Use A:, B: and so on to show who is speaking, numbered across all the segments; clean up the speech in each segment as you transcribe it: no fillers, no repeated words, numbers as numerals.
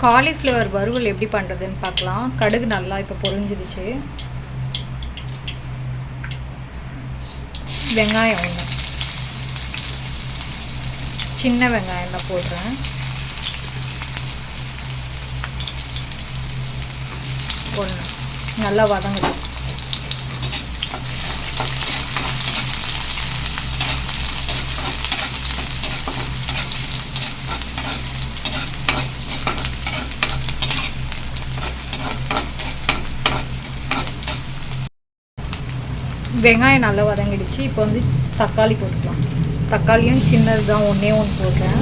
A: Cauliflower வறுவல் எப்படி பண்ணுறதுன்னு பார்க்கலாம். கடுகு நல்லா இப்போ பொரிஞ்சிருச்சு. வெங்காயம் ஒன்று, சின்ன வெங்காயம் தான் போடுறேன். ஒன்று நல்லா வதங்குது. வெங்காயம் நல்லா வதங்கிடுச்சு. இப்போ வந்து தக்காளி போட்டுக்கலாம். தக்காளியும் சின்னது தான், ஒன்றே ஒன்று போடுறேன்.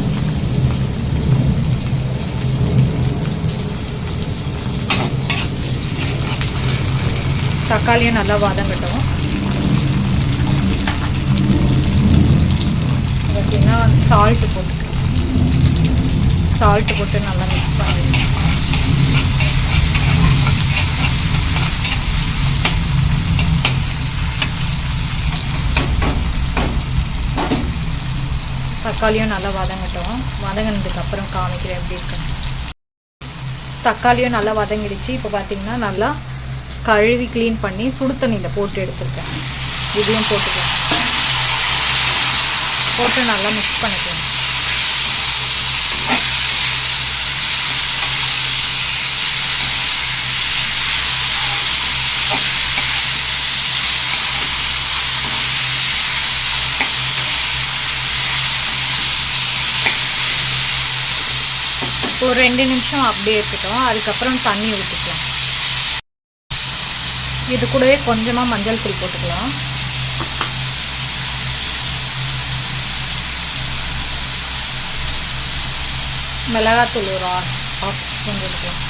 A: தக்காளியும் நல்லா வதங்கட்டும். பார்த்தீங்கன்னா சால்ட்டு போட்டுக்கலாம். சால்ட்டு போட்டு நல்லா மிக்ஸ் பண்ணிடுங்க. தக்காளியும் நல்லா வதங்கட்டும். வதங்கினதுக்கப்புறம் காமிக்கிறேன் எப்படி இருக்குன்னு. தக்காளியும் நல்லா வதங்கிடுச்சு. இப்போ பார்த்தீங்கன்னா நல்லா கழுவி க்ளீன் பண்ணி சுடு தண்ணியில் போட்டு எடுத்துருக்கேன். இதையும் போட்டுக்கலாம். போட்டு நல்லா மிக்ஸ் பண்ணிக்கலாம். ஒரு 2 நிமிஷம் அப்படியே எடுத்துட்டோம். அதுக்கப்புறம் தண்ணி ஊற்றிக்கலாம். இது கூடவே கொஞ்சமாக மஞ்சள் தூள் போட்டுக்கலாம். மிளகாத்தூள் ஒரு 1/2 ஸ்பூன் போட்டுக்கலாம்.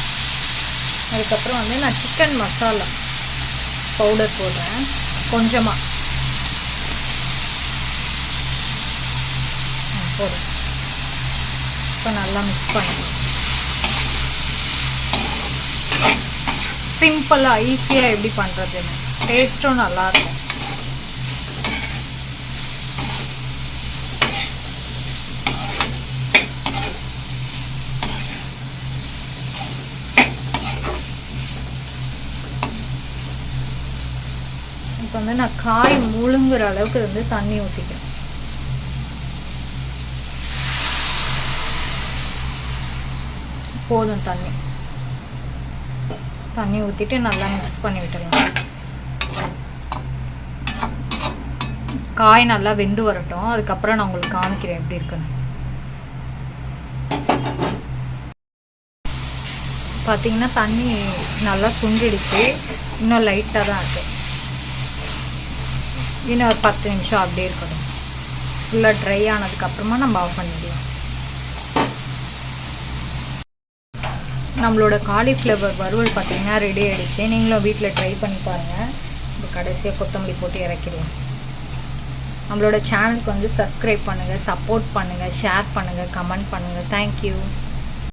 A: அதுக்கப்புறம் வந்து நான் சிக்கன் மசாலா பவுடர் போடுறேன் கொஞ்சமாக. போடுறேன். இப்போ நல்லா மிக்ஸ் பண்ணிக்கலாம். சிம்பிளாக ஈஸியாக எப்படி பண்ணுறதுன்னு, டேஸ்ட்டும் நல்லாயிருக்கும். இப்போ வந்து நான் காய் முழுங்குற அளவுக்கு வந்து தண்ணி ஊற்றிக்கிறேன். போதும் தண்ணி ஊற்றிட்டு நல்லா மிக்ஸ் பண்ணி விட்டுடலாம். காய் நல்லா வெந்து வரட்டும். அதுக்கப்புறம் நான் உங்களுக்கு காமிக்கிறேன் எப்படி இருக்குன்னு. பார்த்தீங்கன்னா தண்ணி நல்லா சுண்டிடுச்சு. இன்னும் லைட்டாக தான் இருக்குது. இன்னும் ஒரு 10 நிமிஷம் அப்படியே இருக்கணும். ஃபுல்லாக ட்ரை ஆனதுக்கப்புறமா நம்ம ஆஃப் பண்ணிடலாம். நம்மளோட காலிஃப்ளவர் வறுவல் பார்த்திங்கன்னா ரெடி ஆகிடுச்சு. நீங்களும் வீட்டில் ட்ரை பண்ணி பாருங்கள். இப்போ கடைசியாக கொத்தமல்லி போட்டு இறக்கிடுவோம். நம்மளோட சேனலுக்கு வந்து சப்ஸ்கிரைப் பண்ணுங்கள், சப்போர்ட் பண்ணுங்கள், ஷேர் பண்ணுங்கள், கமெண்ட் பண்ணுங்கள். தேங்க்யூ.